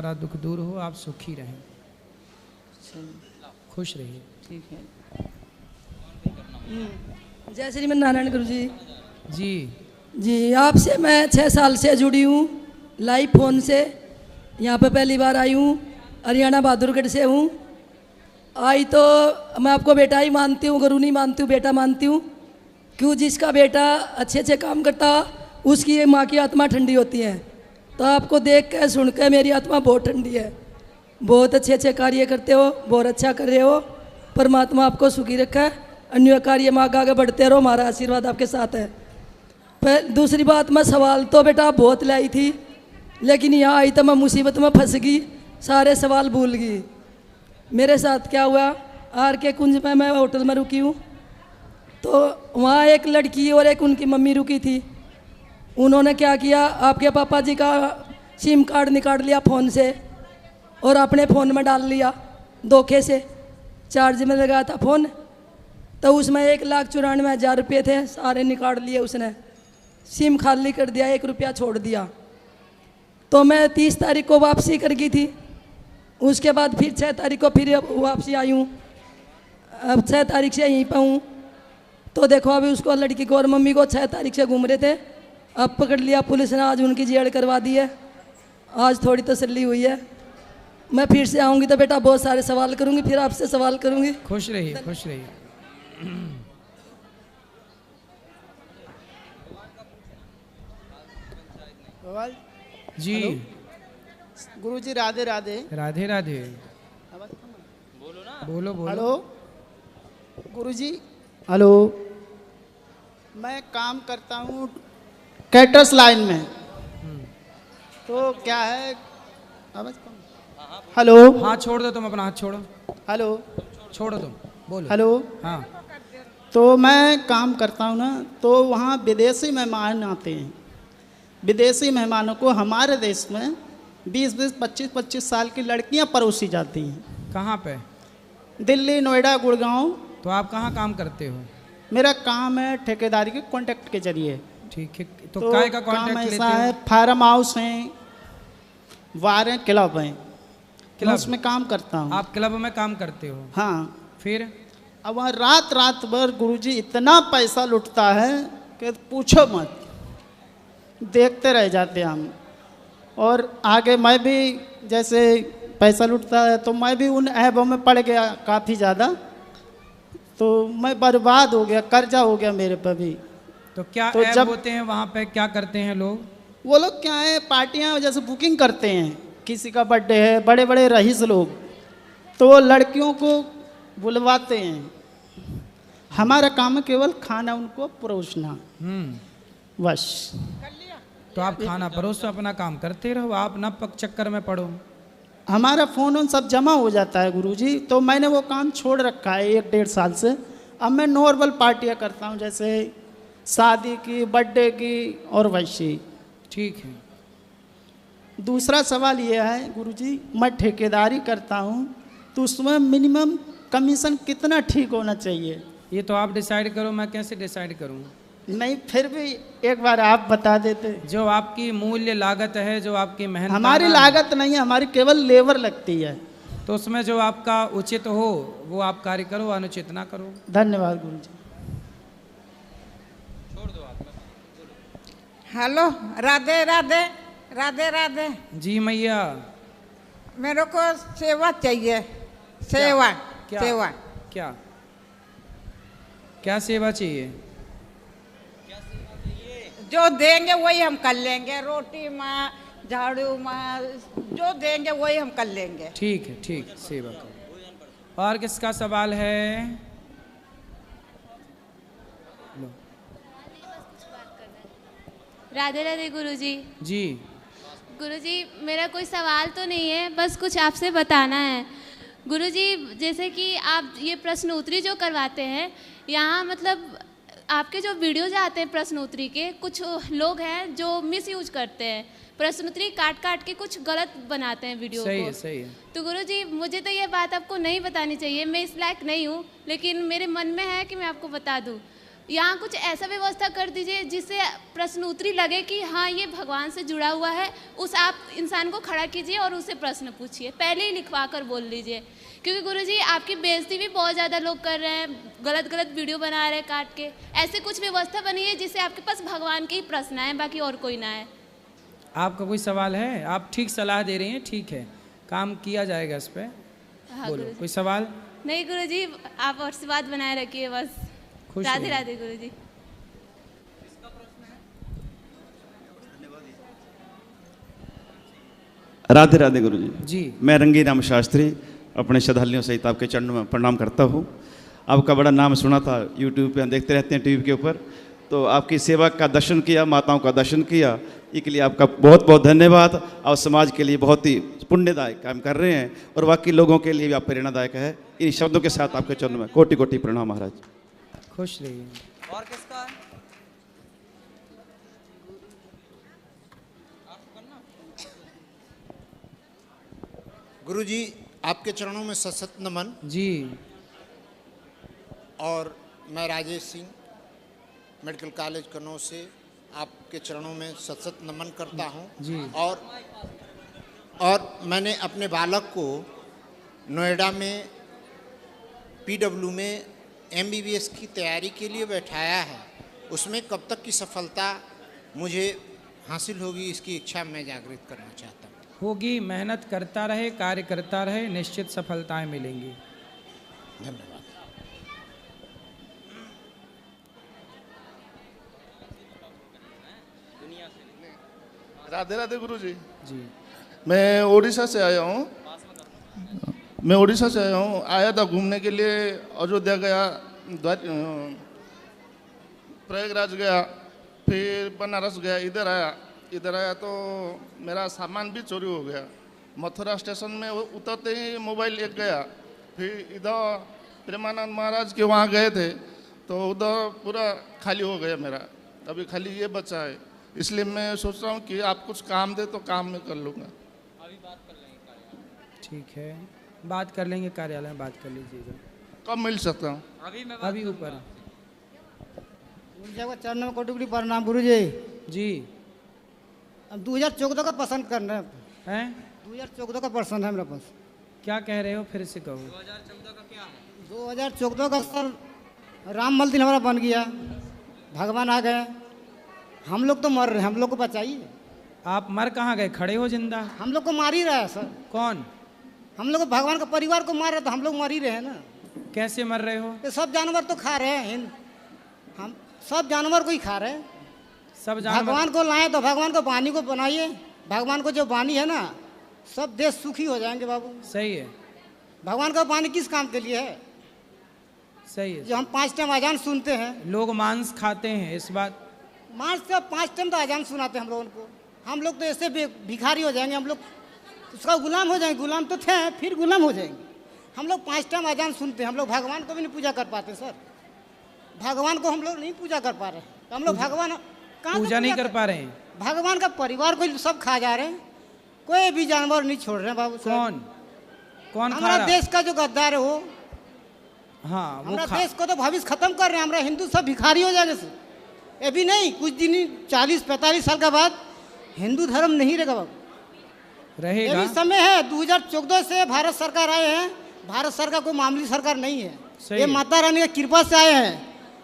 सारा दुख दूर हो, आप सुखी रहें, खुश रहिए। ठीक है। जय श्री नारायण गुरु जी। जी जी आपसे मैं 6 साल से जुड़ी हूँ लाइव फोन से। यहाँ पे पहली बार आई हूँ, हरियाणा बहादुरगढ़ से हूँ। आई तो मैं आपको बेटा ही मानती हूँ, गुरु नहीं मानती हूँ, बेटा मानती हूँ। क्यों? जिसका बेटा अच्छे अच्छे काम करता उसकी माँ की आत्मा ठंडी होती है। तो आपको देख के सुन के मेरी आत्मा बहुत ठंडी है। बहुत अच्छे अच्छे कार्य करते हो, बहुत अच्छा कर रहे हो। परमात्मा आपको सुखी रखा। अन्य कार्य में आगे आगे बढ़ते रहो, हमारा आशीर्वाद आपके साथ है। पर दूसरी बात, मैं सवाल तो बेटा बहुत लाई थी, लेकिन यहाँ आई तो मैं मुसीबत में फंस गई, सारे सवाल भूल गई। मेरे साथ क्या हुआ, आर के कुंज में मैं होटल में रुकी हूँ, तो वहाँ एक लड़की और एक उनकी मम्मी रुकी थी। उन्होंने क्या किया, आपके पापा जी का सिम कार्ड निकाल लिया फ़ोन से और अपने फ़ोन में डाल लिया धोखे से। चार्ज में लगाया था फ़ोन, तो उसमें 1,94,000 रुपये थे, सारे निकाल लिए उसने। सिम खाली कर दिया, 1 रुपया छोड़ दिया। तो मैं 30 तारीख को वापसी कर गई थी। उसके बाद फिर 6 तारीख को फिर वापसी आई हूँ। अब 6 तारीख से यहीं पर हूँ। तो देखो अभी उसको, लड़की को और मम्मी को 6 तारीख से घूम रहे थे, अब पकड़ लिया पुलिस ने। आज उनकी जेल करवा दी है, आज थोड़ी तसल्ली हुई है। मैं फिर से आऊँगी तो बेटा बहुत सारे सवाल करूँगी, फिर आपसे सवाल करूँगी। खुश रहिए, खुश रहिए। जी गुरु जी राधे राधे। राधे राधे। बोलो ना, बोलो बोलो। हेलो गुरु जी। हेलो, मैं काम करता हूँ कैटर्स लाइन में। तो क्या है, हेलो। हाँ छोड़ दो, तुम अपना हाथ छोड़ो। हेलो, छोड़ो तुम, बोलो। हेलो। हाँ तो मैं काम करता हूँ ना, तो वहाँ विदेशी मेहमान आते हैं। विदेशी मेहमानों को हमारे देश में 20-20, 25-25 साल की लड़कियाँ परोसी जाती हैं। कहाँ पे? दिल्ली, नोएडा, गुड़गांव। तो आप कहाँ काम करते हो? मेरा काम है ठेकेदारी के कॉन्ट्रैक्ट के जरिए। ठीक है, तो काय का काम कॉन्ट्रैक्ट लेते ऐसा हो? है, फार्म हाउस हैं, वार हैं, क्लब हैं, क्लब? मैं उसमें काम करता हूँ। आप क्लब में काम करते हो? हाँ। फिर? अब वहाँ रात रात भर गुरुजी इतना पैसा लुटता है कि पूछो मत, देखते रह जाते हम। और आगे मैं भी जैसे पैसा लुटता है तो मैं भी उन ऐबों में पड़ गया काफ़ी ज़्यादा, तो मैं बर्बाद हो गया, कर्जा हो गया मेरे पर भी। तो क्या तो ऐप जब होते हैं वहाँ पे, क्या करते हैं लोग? वो लोग क्या है, पार्टियां जैसे बुकिंग करते हैं, किसी का बर्थडे है, बड़े बड़े रईस लोग, तो वो लड़कियों को बुलवाते हैं। हमारा काम है केवल खाना उनको परोसना, बस। तो आप खाना परोसो, अपना काम करते रहो, आप ना पक चक्कर में पड़ो। हमारा फ़ोन उन सब जमा हो जाता है गुरुजी, तो मैंने वो काम छोड़ रखा है 1-1.5 साल से। अब मैं नॉर्मल पार्टियां करता हूँ, जैसे शादी की, बर्थडे की और वैसी। ठीक है। दूसरा सवाल ये है गुरुजी, मैं ठेकेदारी करता हूँ, तो उसमें मिनिमम कमीशन कितना ठीक होना चाहिए? ये तो आप डिसाइड करो, मैं कैसे डिसाइड करूँ? नहीं, फिर भी एक बार आप बता देते। जो आपकी मूल्य लागत है, जो आपकी मेहनत, हमारी लागत नहीं है, हमारी केवल लेबर लगती है। तो उसमें जो आपका उचित हो वो आप कार्य करो, अनुचित ना करो। धन्यवाद गुरुजी। छोड़ दो आप। हेलो, राधे राधे। राधे राधे। जी मैया। मेरे को सेवा चाहिए, सेवा। क्या? सेवा। क्या क्या सेवा चाहिए? जो देंगे वही हम कर लेंगे, रोटी माँ, झाड़ू माँ, जो देंगे वही हम कर लेंगे। ठीक है, ठीक, सेवा करो। और किसका सवाल है? लो। राधे राधे गुरुजी। जी गुरुजी, मेरा कोई सवाल तो नहीं है, बस कुछ आपसे बताना है। गुरुजी, जैसे कि आप ये प्रश्न उत्तरी जो करवाते हैं यहाँ, मतलब आपके जो वीडियोज आते हैं प्रश्न उत्तरी के, कुछ लोग हैं जो मिस यूज करते हैं, प्रश्न उत्तरी काट काट के कुछ गलत बनाते हैं वीडियो सही को। है, सही है। तो गुरुजी, मुझे तो ये बात आपको नहीं बतानी चाहिए, मैं इस लायक नहीं हूँ, लेकिन मेरे मन में है कि मैं आपको बता दूँ। यहाँ कुछ ऐसा व्यवस्था कर दीजिए जिससे प्रश्न उत्तरी लगे कि हाँ ये भगवान से जुड़ा हुआ है। उस आप इंसान को खड़ा कीजिए और उससे प्रश्न पूछिए, पहले ही लिखवा कर बोल लीजिए। क्योंकि गुरुजी आपकी बेइज्जती भी बहुत ज़्यादा लोग कर रहे हैं, गलत गलत वीडियो बना रहे हैं काट के। ऐसे कुछ व्यवस्था बनी है जिससे आपके पास भगवान के ही प्रश्न आए, बाकी और कोई ना है। आपका कोई सवाल है? आप ठीक सलाह दे रही हैं, ठीक है, काम किया जाएगा इस पर। हाँ बोलो, गुरुजी। कोई सवाल? नहीं गुरुजी, आप आशीर्वाद बनाए रखिए बस। खुश राधे रहिए। राधे गुरुजी। राधे राधे गुरु जी। जी। मैं रंगी राम शास्त्री अपने श्रद्धालुओं सहित आपके चरणों में प्रणाम करता हूँ। आपका बड़ा नाम सुना था, यूट्यूब पे हम देखते रहते हैं, टीवी के ऊपर, तो आपकी सेवा का दर्शन किया, माताओं का दर्शन किया, इसके लिए आपका बहुत बहुत धन्यवाद। और समाज के लिए बहुत ही पुण्यदायक काम कर रहे हैं और बाकी लोगों के लिए भी आप प्रेरणादायक है। इन शब्दों के साथ आपके चरणों में कोटि कोटि प्रणाम महाराज। खुश रहिए। और किसका है? गुरुजी आपके चरणों में सशत नमन। जी। और मैं राजेश सिंह मेडिकल कॉलेज कन्नौज से आपके चरणों में सशत नमन करता हूं। जी। और मैंने अपने बालक को नोएडा में पीडब्ल्यू में एमबीबीएस की तैयारी के लिए बैठाया है। उसमें कब तक की सफलता मुझे हासिल होगी, इसकी इच्छा मैं जागृत करना चाहता हूँ। होगी, मेहनत करता रहे, कार्य करता रहे, निश्चित सफलताएं मिलेंगी। धन्यवाद। राधे राधे गुरु जी। जी। मैं उड़ीसा से आया हूँ। आया था घूमने के लिए, अयोध्या गया, प्रयागराज गया, फिर बनारस गया, इधर आया तो मेरा सामान भी चोरी हो गया। मथुरा स्टेशन में उतरते ही मोबाइल एक गया। फिर इधर प्रेमानंद महाराज के वहाँ गए थे तो उधर पूरा खाली हो गया मेरा। अभी खाली ये बचा है, इसलिए मैं सोच रहा हूँ कि आप कुछ काम दे तो काम मैं कर लूँगा। ठीक है, बात कर लेंगे, कार्यालय में बात कर लीजिएगा। कब मिल सकता हूँ? अभी ऊपर। चरण में कोटि कोटि प्रणाम गुरु जी। जी। अब 2014 का पसंद करना है। हैं? 2014 का पसंद है मेरे पास। क्या कह रहे हो, फिर से कहो। 2014 का सर राम मंदिर हमारा बन गया, भगवान आ गए, हम लोग तो मर रहे हैं, हम लोग को बचाइए। आप मर कहाँ गए, खड़े हो जिंदा? हम लोग को मार ही रहा है सर। कौन? हम लोग भगवान का परिवार को मार रहे तो हम लोग मर ही रहे हैं ना। कैसे मर रहे हो? ये सब जानवर तो खा रहे हैं, हम सब जानवर को ही खा रहे हैं। सब जानवर भगवान को लाए तो भगवान को वाणी को बनाइए, भगवान को जो वाणी है ना, सब देश सुखी हो जाएंगे बाबू। सही है। भगवान का वाणी किस काम के लिए है? सही है। जो हम 5 टाइम अजान सुनते हैं। लोग मांस खाते हैं, इस बात मांस से 5 टाइम तो अजान सुनाते हैं हम लोगों को। हम लोग तो ऐसे भिखारी हो जाएंगे, हम लोग उसका गुलाम हो जाएंगे। गुलाम तो थे, फिर गुलाम हो जाएंगे। हम लोग 5 टाइम अजान सुनते हैं, हम लोग भगवान को भी नहीं पूजा कर पाते सर। भगवान को हम लोग नहीं पूजा कर पा रहे, हम लोग भगवान कहाँ पूजा नहीं कर पा रहे हैं। भगवान का परिवार को सब खा जा रहे हैं, कोई भी जानवर नहीं छोड़ रहे हैं बाबू। कौन कौन खा हमारा रहा? देश का जो गद्दार है वो, हाँ, वो हमारा देश को तो भविष्य खत्म कर रहे हैं। हमारा हिंदू सब भिखारी हो जाएंगे सर। ये भी नहीं, कुछ दिन 40-45 साल के बाद हिंदू धर्म नहीं रहेगा बाबू। ये रहेगा। भी समय है, 2014 से भारत सरकार आए हैं। भारत सरकार कोई मामूली सरकार नहीं है, सही ये है। माता रानी की कृपा से आए हैं।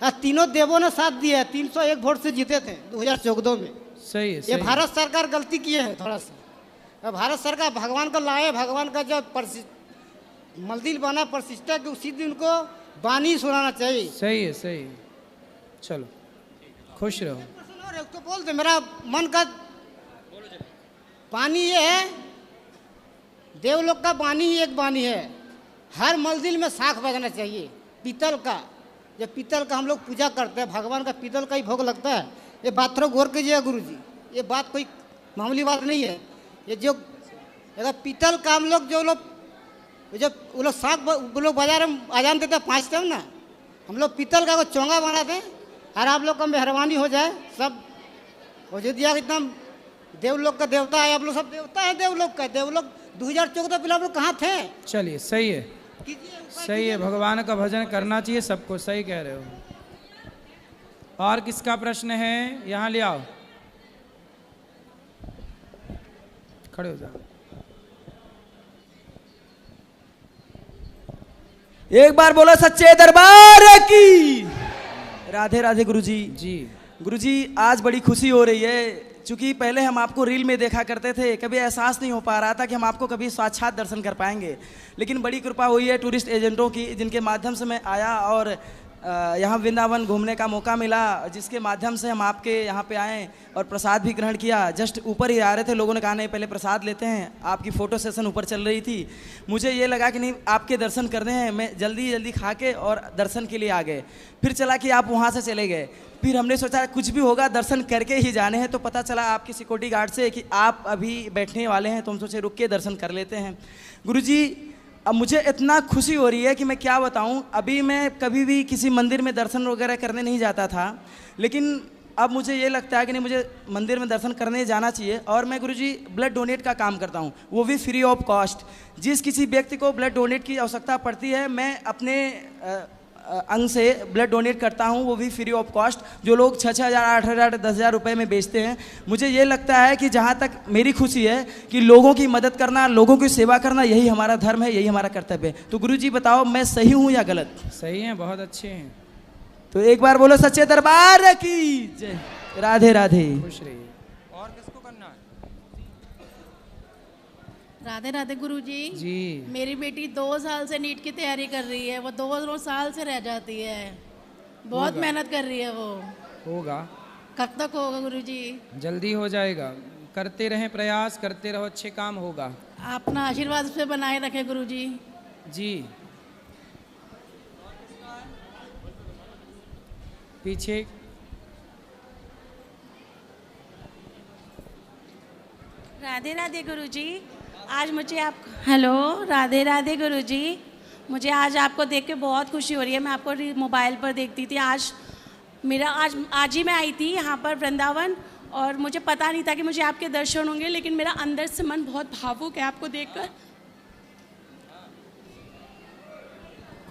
और तीनों देवों ने साथ दिया है, 301 वोट से जीते थे 2014 में। सही है। ये सही है। भारत सरकार गलती किए है थोड़ा सा। और भारत सरकार भगवान को लाए, भगवान का जो मंदिर बना प्रतिष्ठा के उसी दिन उनको वाणी सुनाना चाहिए। सही है। सही है। चलो, खुश रहो। और एक तो बोल दे, मेरा मन का पानी ये है, देवलोक का वाणी ही एक वाणी है। हर मंदिर में शाख बजाना चाहिए पीतल का। ये पीतल का हम लोग पूजा करते हैं, भगवान का पीतल का ही भोग लगता है। ये बात थोड़ा गौर कीजिएगा गुरु जी, ये बात कोई मामूली बात नहीं है। ये जो अगर पीतल का हम लोग जो लोग जब वो लोग शाख वो लोग बाजार में अजान देते हैं 5 टाइम ना, हम लोग पीतल का वो चोंगा बनाते हैं। और आप लोग का मेहरबानी हो जाए, सब अयोध्या एकदम देवलोक का देवता है। आप लोग सब देवता है देवलोक का। देवलोक 2014 पहले आप लोग कहाँ थे? चलिए, सही है। सही है, भगवान का भजन करना चाहिए सबको। सही कह रहे हो। और किसका प्रश्न है? यहाँ ले आओ, खड़े हो जाओ। एक बार बोलो सच्चे दरबार की। राधे राधे गुरुजी। जी गुरुजी, आज बड़ी खुशी हो रही है, क्योंकि पहले हम आपको रील में देखा करते थे, कभी एहसास नहीं हो पा रहा था कि हम आपको कभी साक्षात दर्शन कर पाएंगे। लेकिन बड़ी कृपा हुई है टूरिस्ट एजेंटों की, जिनके माध्यम से मैं आया और यहाँ वृंदावन घूमने का मौका मिला, जिसके माध्यम से हम आपके यहाँ पे आए और प्रसाद भी ग्रहण किया। जस्ट ऊपर ही आ रहे थे, लोगों ने कहा नहीं पहले प्रसाद लेते हैं, आपकी फ़ोटो सेशन ऊपर चल रही थी। मुझे ये लगा कि नहीं आपके दर्शन करने हैं, मैं जल्दी जल्दी खा के और दर्शन के लिए आ गए। फिर चला कि आप वहाँ से चले गए, फिर हमने सोचा कुछ भी होगा दर्शन करके ही जाने हैं, तो पता चला आपकी सिक्योरिटी गार्ड से कि आप अभी बैठने वाले हैं, तो हम सोचे रुक के दर्शन कर लेते हैं। गुरुजी, अब मुझे इतना खुशी हो रही है कि मैं क्या बताऊं। अभी मैं कभी भी किसी मंदिर में दर्शन वगैरह करने नहीं जाता था, लेकिन अब मुझे ये लगता है कि नहीं मुझे मंदिर में दर्शन करने जाना चाहिए। और मैं गुरुजी ब्लड डोनेट का काम करता हूं, वो भी फ्री ऑफ कॉस्ट। जिस किसी व्यक्ति को ब्लड डोनेट की आवश्यकता पड़ती है, मैं अपने अंग से ब्लड डोनेट करता हूं, वो भी फ्री ऑफ कॉस्ट। जो लोग 6,000, 8,000, 10,000 रुपये में बेचते हैं, मुझे ये लगता है कि जहां तक मेरी खुशी है कि लोगों की मदद करना, लोगों की सेवा करना, यही हमारा धर्म है, यही हमारा कर्तव्य है। तो गुरुजी बताओ मैं सही हूं या गलत? सही हैं, बहुत अच्छे हैं। तो एक बार बोलो सच्चे दरबार की जय। राधे राधे। खुश रहिए। और किसको करना है? राधे राधे गुरुजी। जी। मेरी बेटी 2 साल से नीट की तैयारी कर रही है, वो 2 साल से रह जाती है, बहुत मेहनत कर रही है वो। होगा। कब तक होगा गुरुजी? जल्दी हो जाएगा, करते रहें प्रयास, करते रहो, अच्छे काम होगा। अपना आशीर्वाद उस पे बनाए रखें गुरुजी। जी। पीछे राधे राधे गुरुजी। आज मुझे आप हेलो राधे राधे गुरुजी। मुझे आज आपको देख के बहुत खुशी हो रही है। मैं आपको मोबाइल पर देखती थी, आज ही मैं आई थी यहाँ पर वृंदावन, और मुझे पता नहीं था कि मुझे आपके दर्शन होंगे, लेकिन मेरा अंदर से मन बहुत भावुक है आपको देखकर।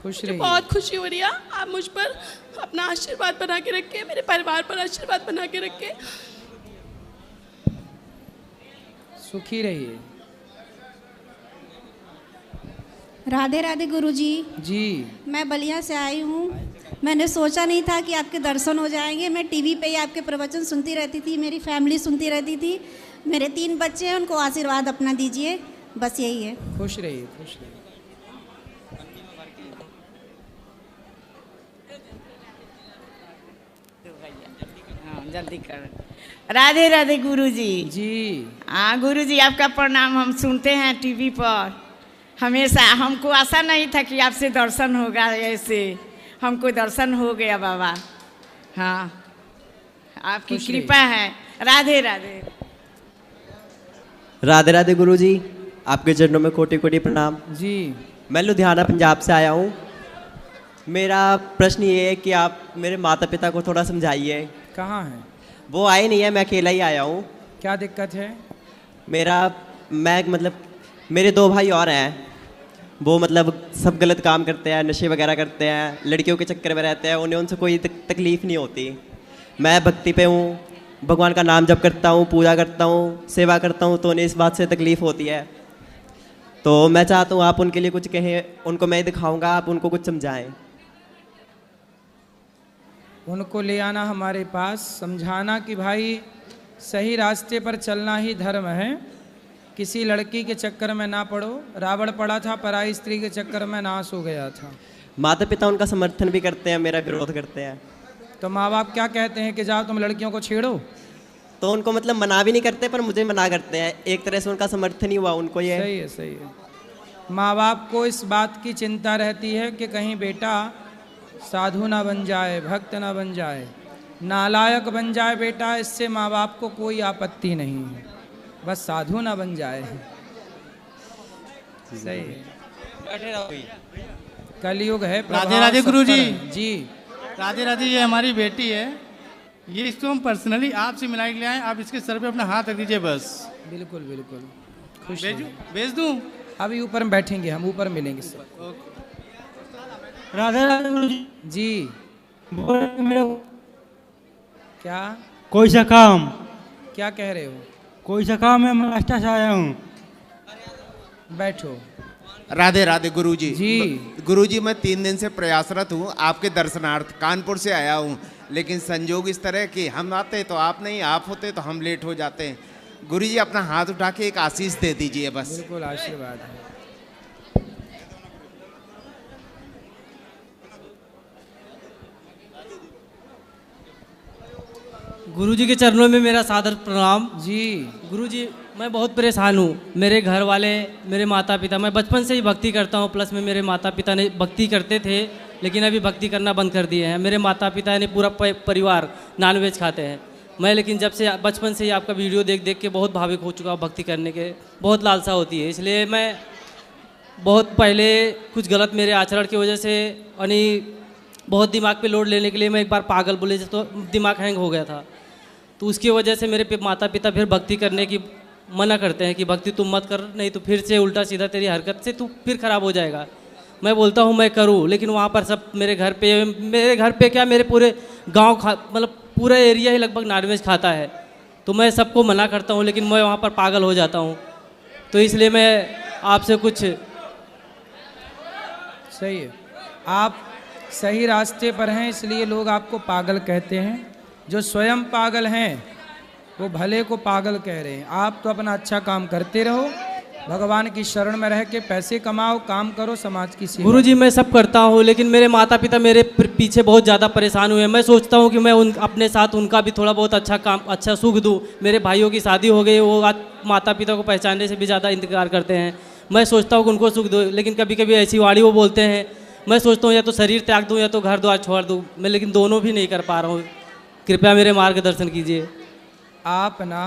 खुश रहिए। बहुत खुशी हो रही है। आप मुझ पर अपना आशीर्वाद बना के रखें, मेरे परिवार पर आशीर्वाद बना के रखें। सुखी रहिए। राधे राधे गुरुजी। जी। मैं बलिया से आई हूँ। मैंने सोचा नहीं था कि आपके दर्शन हो जाएंगे। मैं टीवी पे ही आपके प्रवचन सुनती रहती थी, मेरी फैमिली सुनती रहती थी। मेरे 3 बच्चे हैं, उनको आशीर्वाद अपना दीजिए, बस यही है। खुश रहिए, खुश रहिए। जल्दी कर। राधे राधे गुरुजी। जी। हाँ गुरुजी, आपका प्रणाम। हम सुनते हैं टीवी पर हमेशा। हमको आशा नहीं था कि आपसे दर्शन होगा, ऐसे हमको दर्शन हो गया बाबा। हाँ, आपकी कृपा है। राधे राधे। राधे राधे गुरुजी, आपके चरणों में कोटि कोटि प्रणाम। जी। मैं लुधियाना पंजाब से आया हूँ। मेरा प्रश्न ये है कि आप मेरे माता पिता को थोड़ा समझाइए। कहाँ हैं? वो आए नहीं है, मैं अकेला ही आया हूँ। क्या दिक्कत है? मेरे 2 भाई और हैं, वो मतलब सब गलत काम करते हैं, नशे वगैरह करते हैं, लड़कियों के चक्कर में रहते हैं। उन्हें उनसे कोई तकलीफ़ नहीं होती। मैं भक्ति पे हूँ, भगवान का नाम जप करता हूँ, पूजा करता हूँ, सेवा करता हूँ, तो उन्हें इस बात से तकलीफ़ होती है। तो मैं चाहता हूँ आप उनके लिए कुछ कहें, उनको मैं दिखाऊँगा, आप उनको कुछ समझाएं। उनको ले आना हमारे पास, समझाना कि भाई सही रास्ते पर चलना ही धर्म है, किसी लड़की के चक्कर में ना पड़ो। रावण पड़ा था पराई स्त्री के चक्कर में, नाश हो गया था। माता पिता उनका समर्थन भी करते हैं, मेरा विरोध करते हैं। तो माँ बाप क्या कहते हैं कि जाओ तुम लड़कियों को छेड़ो? तो उनको मतलब मना भी नहीं करते, पर मुझे मना करते हैं। एक तरह से उनका समर्थन ही हुआ उनको ये। सही है, सही है। माँ बाप को इस बात की चिंता रहती है कि कहीं बेटा साधु ना बन जाए, भक्त ना बन जाए, नालायक बन जाए बेटा। इससे माँ बाप को कोई आपत्ति नहीं है, बस साधु ना बन जाए। सही है। कलयुग है। राधे राधे गुरुजी। जी। राधे राधे। ये हमारी बेटी है, ये इसको हम पर्सनली आपसे मिलाने के लिए आए। आप इसके सर पे अपना हाथ रख दीजिए बस। बिल्कुल बिल्कुल। खुश भेज दूँ? अभी ऊपर में बैठेंगे हम, ऊपर मिलेंगे सब। राधे राधे गुरुजी। जी। मेरे क्या कोई सा काम? क्या कह रहे हो? कोई सा काम है, महाराष्ट्र से आया हूँ। बैठो। राधे राधे गुरुजी। जी गुरुजी, मैं 3 दिन से प्रयासरत हूँ आपके दर्शनार्थ। कानपुर से आया हूँ, लेकिन संजोग इस तरह कि हम आते तो आप नहीं, आप होते तो हम लेट हो जाते हैं। गुरुजी अपना हाथ उठा के एक आशीष दे दीजिए बस। बिल्कुल, आशीर्वाद है। गुरुजी के चरणों में मेरा सादर प्रणाम। जी गुरुजी, मैं बहुत परेशान हूँ। मेरे घर वाले, मेरे माता पिता, मैं बचपन से ही भक्ति करता हूँ, प्लस में मेरे माता पिता ने भक्ति करते थे, लेकिन अभी भक्ति करना बंद कर दिए हैं। मेरे माता पिता ने पूरा परिवार नॉनवेज खाते हैं। मैं लेकिन जब से बचपन से ही आपका वीडियो देख देख के बहुत भावुक हो चुका हूँ भक्ति करने के, बहुत लालसा होती है। इसलिए मैं बहुत पहले कुछ गलत मेरे आचरण की वजह से यानी बहुत दिमाग पे लोड लेने के लिए मैं एक बार पागल बोले तो दिमाग हैंग हो गया था। तो उसकी वजह से मेरे माता पिता फिर भक्ति करने की मना करते हैं कि भक्ति तुम मत कर, नहीं तो फिर से उल्टा सीधा तेरी हरकत से तू फिर खराब हो जाएगा। मैं बोलता हूँ मैं करूँ, लेकिन वहाँ पर सब मेरे घर पे क्या मेरे पूरे गांव मतलब पूरा एरिया ही लगभग नॉनवेज खाता है। तो मैं सबको मना करता हूँ, लेकिन मैं वहाँ पर पागल हो जाता हूँ। तो इसलिए मैं आपसे कुछ सही है, आप सही रास्ते पर हैं, इसलिए लोग आपको पागल कहते हैं। जो स्वयं पागल हैं वो भले को पागल कह रहे हैं। आप तो अपना अच्छा काम करते रहो, भगवान की शरण में रह के पैसे कमाओ, काम करो, समाज की सेवा। गुरुजी, मैं सब करता हूँ, लेकिन मेरे माता पिता मेरे पीछे बहुत ज़्यादा परेशान हुए हैं। मैं सोचता हूँ कि मैं अपने साथ उनका भी थोड़ा बहुत अच्छा सुख दूँ। मेरे भाइयों की शादी हो गई, वो आज माता पिता को पहचानने से भी ज़्यादा इंतजार करते हैं। मैं सोचता हूँ कि उनको सुख दूँ, लेकिन कभी कभी ऐसी वाणी वो बोलते हैं। मैं सोचता हूँ या तो शरीर त्याग दूँ या तो घर द्वार छोड़ दूँ, मैं लेकिन दोनों भी नहीं कर पा रहा हूँ। कृपया मेरे मार्गदर्शन कीजिए। आप ना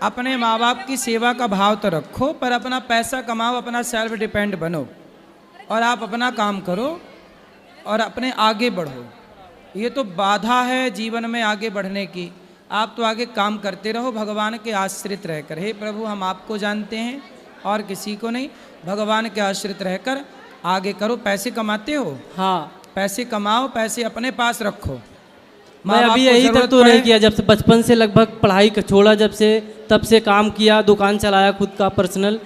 अपने माँ बाप की सेवा का भाव तो रखो, पर अपना पैसा कमाओ, अपना सेल्फ डिपेंड बनो और आप अपना काम करो और अपने आगे बढ़ो। ये तो बाधा है जीवन में आगे बढ़ने की। आप तो आगे काम करते रहो, भगवान के आश्रित रहकर। हे प्रभु, हम आपको जानते हैं और किसी को नहीं। भगवान के आश्रित रहकर आगे करो। पैसे कमाते हो? हाँ, पैसे कमाओ, पैसे अपने पास रखो। मैं अभी यही तक तो नहीं किया, जब से बचपन से लगभग पढ़ाई छोड़ा, जब से तब से काम किया, दुकान चलाया खुद का पर्सनल,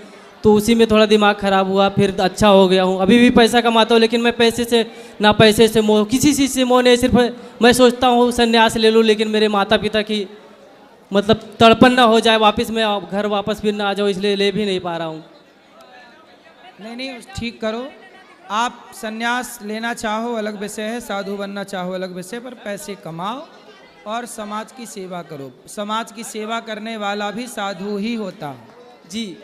तो उसी में थोड़ा दिमाग खराब हुआ, फिर अच्छा हो गया हूँ। अभी भी पैसा कमाता हूँ, लेकिन मैं पैसे से मोह, किसी चीज़ से मोह नहीं। सिर्फ मैं सोचता हूँ संन्यास ले लूँ, लेकिन मेरे माता पिता की मतलब तड़पन ना हो जाए, वापस मैं घर वापस फिर ना आ जाऊँ, इसलिए ले भी नहीं पा रहा हूँ। नहीं, ठीक करो। आप संन्यास लेना चाहो अलग विषय है, साधु बनना चाहो अलग विषय, पर पैसे कमाओ और समाज की सेवा करो। समाज की सेवा करने वाला भी साधु ही होता है। जी,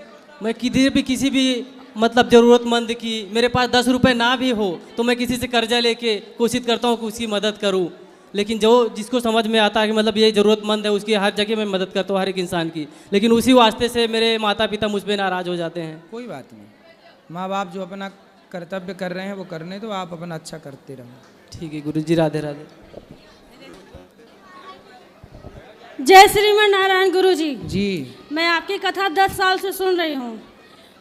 मैं किसी भी मतलब ज़रूरतमंद की, मेरे पास 10 रुपये ना भी हो तो मैं किसी से कर्जा लेके कोशिश करता हूँ कि उसकी मदद करूँ। लेकिन जिसको समझ में आता है कि मतलब ये ज़रूरतमंद है, उसकी हर जगह मैं मदद करता हूँ, हर एक इंसान की। लेकिन उसी वास्ते से मेरे माता पिता मुझ पर नाराज़ हो जाते हैं। कोई बात नहीं, माँ बाप जो अपना कर्तव्य कर रहे हैं वो करने दो, आप अपना अच्छा करते रहो। ठीक है गुरुजी, राधे राधे। जय श्रीमन नारायण गुरुजी। जी, मैं आपकी कथा 10 साल से सुन रही हूँ।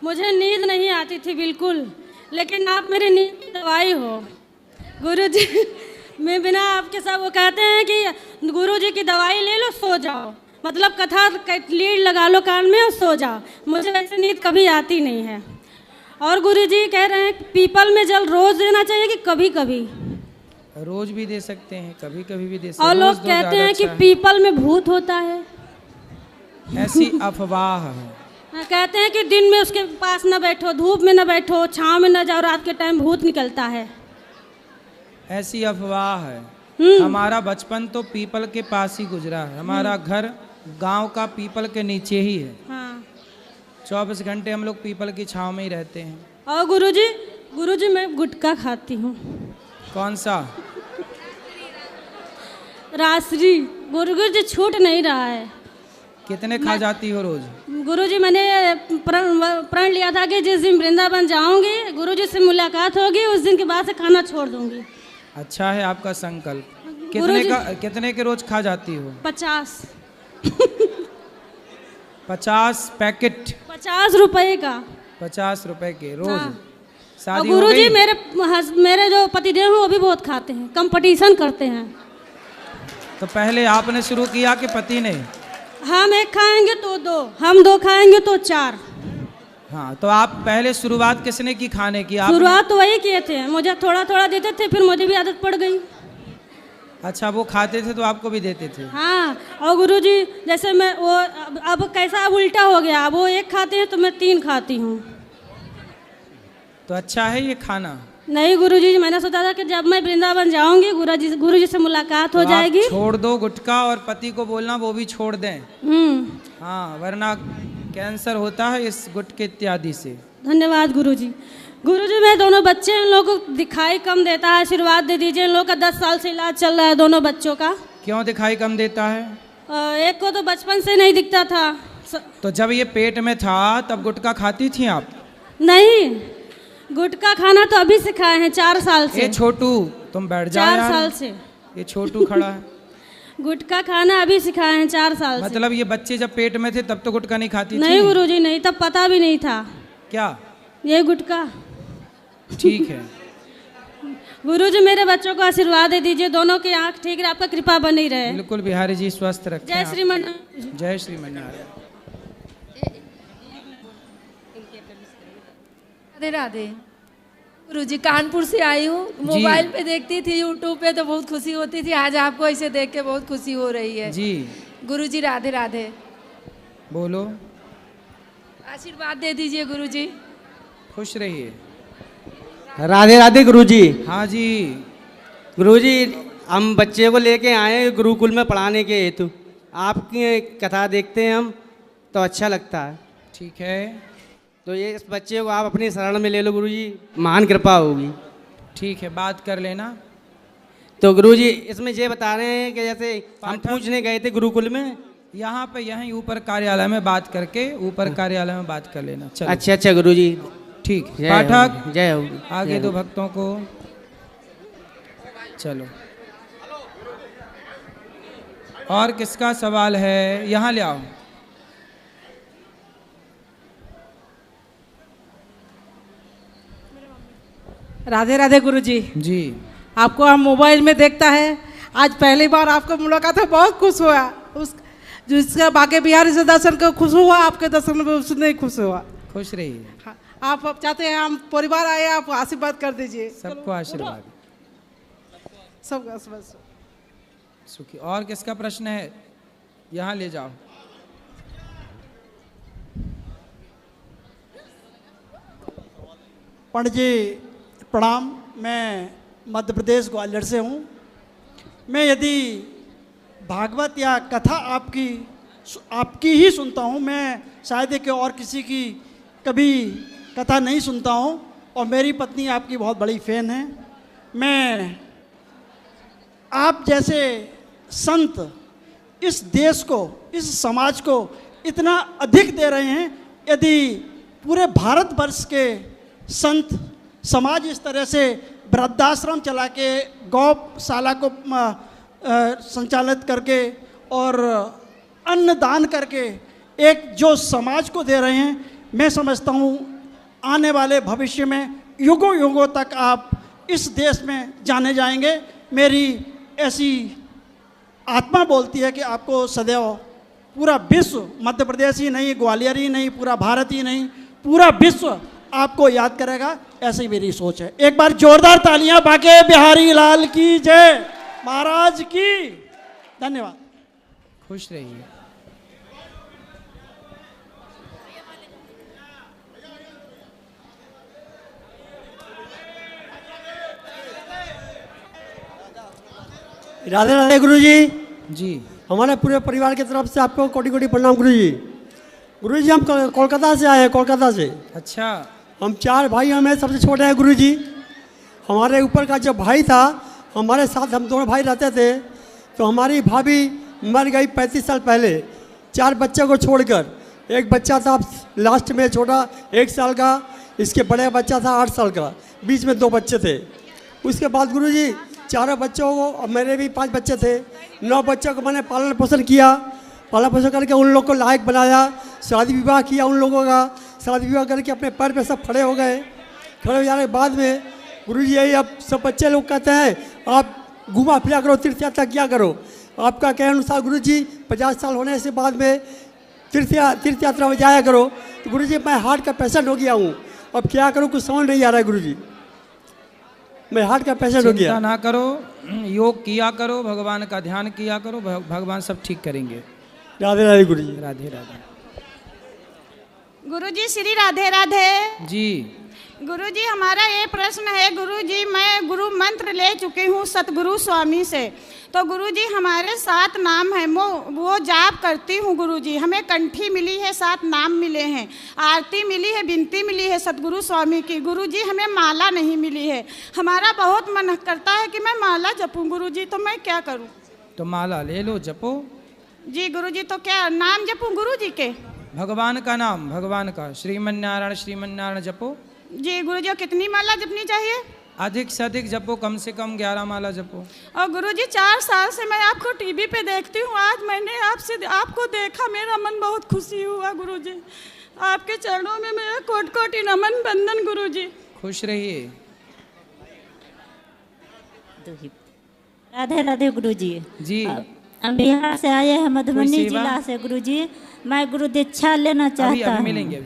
मुझे नींद नहीं आती थी बिल्कुल, लेकिन आप मेरी नींद की दवाई हो गुरुजी। मैं बिना आपके सब वो कहते हैं कि गुरुजी की दवाई ले लो, सो जाओ, मतलब कथा लीड लगा लो कान में और सो जाओ। मुझे वैसे नींद कभी आती नहीं है। और गुरुजी कह रहे हैं पीपल में जल रोज देना चाहिए कि कभी कभी? रोज भी दे सकते हैं, कभी कभी भी दे सकते हैं। और लोग कहते हैं कि पीपल में भूत होता है, ऐसी अफवाह है। कहते हैं कि दिन में उसके पास न बैठो, धूप में न बैठो, छांव में न जाओ, रात के टाइम भूत निकलता है। ऐसी अफवाह है। हमारा बचपन तो पीपल के पास ही गुजरा है। हमारा घर गांव का पीपल के नीचे ही है। हाँ। 24 घंटे हम लोग पीपल की छांव में ही रहते हैं। और गुरुजी मैं गुटखा खाती हूँ। कौन सा? रासरी। गुरुजी छूट नहीं रहा है। कितने खा जाती हो रोज? गुरुजी मैंने प्रण लिया था कि जिस दिन वृंदावन जाऊंगी, गुरुजी से मुलाकात होगी, उस दिन के बाद से खाना छोड़ दूंगी। अच्छा है आपका संकल्प। कितने के रोज खा जाती हो? 50। 50 पैकेट? 50 रुपए का। 50 रुपए के रोज? हाँ। शादी हो गुरुजी गई? मेरे जो पतिदेव हैं वो भी बहुत खाते हैं, कंपटीशन करते हैं। तो पहले आपने शुरू किया कि पति ने? हम एक खाएंगे तो 2, हम 2 खाएंगे तो 4। हाँ, तो आप पहले शुरुआत किसने की खाने की? आपने? शुरुआत तो वही किए थे, मुझे थोड़ा थोड़ा देते थे, फिर मुझे भी आदत पड़ गई। अच्छा, वो खाते थे तो आपको भी देते थे? हाँ, और गुरुजी जैसे मैं वो अब कैसा अब उल्टा हो गया, अब वो 1 खाते हैं तो मैं 3 खाती हूँ। तो अच्छा है ये खाना? नहीं गुरुजी, मैंने सोचा था कि जब मैं वृंदावन जाऊंगी गुरुजी से मुलाकात हो तो जाएगी। आप छोड़ दो गुटखा और पति को बोलना वो भी छोड़ दें। हाँ, वरना कैंसर होता है इस गुटखे इत्यादि से। धन्यवाद गुरुजी। गुरुजी मैं दोनों बच्चे, इन लोगों को दिखाई कम देता है, आशीर्वाद दे दीजिए। इन लोगों का 10 साल से इलाज चल रहा है दोनों बच्चों का। क्यों दिखाई कम देता है? एक को तो बचपन से नहीं दिखता था। तो जब ये पेट में था तब गुटखा खाती थी आप? नहीं, गुटखा खाना तो अभी सिखाए हैं 4 साल से। ये छोटू तुम बैठ जा 4 यार। साल से ये छोटू खड़ा है। गुटखा खाना अभी सिखाए हैं 4 साल से। मतलब ये बच्चे जब पेट में थे तब तो गुटखा नहीं खाती थी? नहीं गुरुजी नहीं, तब पता भी नहीं था। क्या? ये गुटखा। ठीक है। गुरुजी मेरे बच्चों को आशीर्वाद दे दीजिए, दोनों की आंख ठीक रहे, आपका कृपा बनी रहे। बिल्कुल, बिहारी जी स्वस्थ रखें। जय श्रीमन। जय श्रीमन्नारायण। राधे राधे। गुरुजी कानपुर से आई हूँ, मोबाइल पे देखती थी, यूट्यूब पे तो बहुत खुशी होती थी, आज आपको ऐसे देख के बहुत खुशी हो रही है जी। गुरुजी राधे राधे। बोलो। आशीर्वाद दे दीजिए गुरुजी। खुश रहिए। राधे राधे गुरुजी। हाँ जी। गुरुजी हम बच्चे को लेके आए गुरुकुल में पढ़ाने के हेतु, आपकी कथा देखते हैं हम तो अच्छा लगता है। ठीक है, तो ये इस बच्चे को आप अपनी शरण में ले लो गुरुजी, महान कृपा होगी। ठीक है, बात कर लेना। तो गुरुजी इसमें ये बता रहे हैं कि जैसे हम पूछने गए थे गुरुकुल में, यहाँ पे यहीं ऊपर कार्यालय में बात करके ऊपर कार्यालय में बात कर लेना। चलो। अच्छा गुरुजी, ठीक। जय पाठक हो, जय हो। आगे दो भक्तों को। चलो, और किसका सवाल है? यहाँ ले आओ। राधे राधे गुरुजी। जी। आपको हम मोबाइल में देखता है, आज पहली बार आपको मुलाकात है, बहुत खुश हुआ। उस जिसका बाके बिहारी से दर्शन कर खुश हुआ, आपके दर्शन में उससे नहीं खुश हुआ। खुश रहिए। हाँ, आप अब चाहते हैं हम परिवार आए, आप आशीर्वाद कर दीजिए। सबको आशीर्वाद। सबका बस सुखी। और किसका प्रश्न है? यहाँ ले जाओ। पंडित जी प्रणाम, मैं मध्य प्रदेश ग्वालियर से हूँ। मैं यदि भागवत या कथा आपकी ही सुनता हूँ, मैं शायद कि और किसी की कभी कथा नहीं सुनता हूँ, और मेरी पत्नी आपकी बहुत बड़ी फ़ैन है। मैं आप जैसे संत इस देश को, इस समाज को इतना अधिक दे रहे हैं, यदि पूरे भारतवर्ष के संत समाज इस तरह से वृद्धाश्रम चला के, गौशाला को संचालित करके और अन्नदान करके एक जो समाज को दे रहे हैं, मैं समझता हूँ आने वाले भविष्य में युगों युगों तक आप इस देश में जाने जाएंगे। मेरी ऐसी आत्मा बोलती है कि आपको सदैव पूरा विश्व, मध्य प्रदेश ही नहीं, ग्वालियर ही नहीं, पूरा भारत ही नहीं, पूरा विश्व आपको याद करेगा, ऐसी मेरी सोच है। एक बार जोरदार तालियां बाके बिहारी लाल की जय, महाराज की। धन्यवाद। खुश रहिए। राधे राधे गुरुजी। जी। हमारे पूरे परिवार की तरफ से आपको कोटि कोटि प्रणाम गुरुजी। गुरुजी हम कोलकाता से आए हैं, कोलकाता से। अच्छा। हम 4 भाई, हमें सबसे छोटे हैं गुरुजी। हमारे ऊपर का जो भाई था, हमारे साथ हम 2 भाई रहते थे, तो हमारी भाभी मर गई 35 साल पहले 4 बच्चों को छोड़कर। एक बच्चा था लास्ट में छोटा 1 साल का, इसके बड़े बच्चा था 8 साल का, बीच में 2 बच्चे थे। उसके बाद गुरुजी 4 बच्चों को, और मेरे भी 5 बच्चे थे, 9 बच्चों को मैंने पालन पोषण किया। पालन पोषण करके उन लोग को लायक बनाया, शादी विवाह किया उन लोगों का। शादी विवाह करके अपने पैर पे सब खड़े हो गए। खड़े हो जाने के बाद में गुरुजी यही अब सब बच्चे लोग कहते हैं आप घुमा फिरा करो, तीर्थ यात्रा किया करो। आपका कहने अनुसार गुरुजी 50 साल होने से बाद में तीर्थ यात्रा में जाया करो। तो गुरुजी मैं हार्ट का पेशेंट हो गया हूँ, अब क्या करूँ कुछ समझ नहीं आ रहा है गुरुजी, मैं हार्ट का पेशेंट हो गया। चिंता ना करो, योग किया करो, भगवान का ध्यान किया करो, भगवान सब ठीक करेंगे। राधे राधे गुरुजी। राधे राधे। गुरुजी श्री राधे राधे जी। गुरुजी हमारा ये प्रश्न है, गुरुजी मैं गुरु मंत्र ले चुकी हूँ सतगुरु स्वामी से, तो गुरुजी हमारे 7 नाम है, वो जाप करती हूँ गुरुजी, हमें कंठी मिली है, 7 नाम मिले हैं, आरती मिली है, बिनती मिली है सतगुरु स्वामी की। गुरुजी हमें माला नहीं मिली है, हमारा बहुत मन करता है कि मैं माला जपूँ गुरुजी, तो मैं क्या करूँ? तो माला ले लो, जपो। जी गुरुजी, तो क्या नाम जपूँ गुरुजी के? भगवान का नाम, भगवान का श्रीमन नारायण जपो। जी गुरुजी, कितनी माला जपनी चाहिए? अधिक से अधिक जपो, कम से कम 11 माला जपो। और गुरुजी 4 साल से मैं आपको टीवी पे देखती हूँ, आज मैंने आपको देखा, मेरा मन बहुत खुशी हुआ गुरुजी। आपके चरणों में मेरा कोटि कोटि नमन बंदन गुरुजी। खुश रहिए। राधे राधे गुरुजी। जी। हम बिहार से आए हैं, मधुबनी जिला से गुरुजी। मैं गुरु दीक्षा लेना चाहता हूँ। अभी मिलेंगे।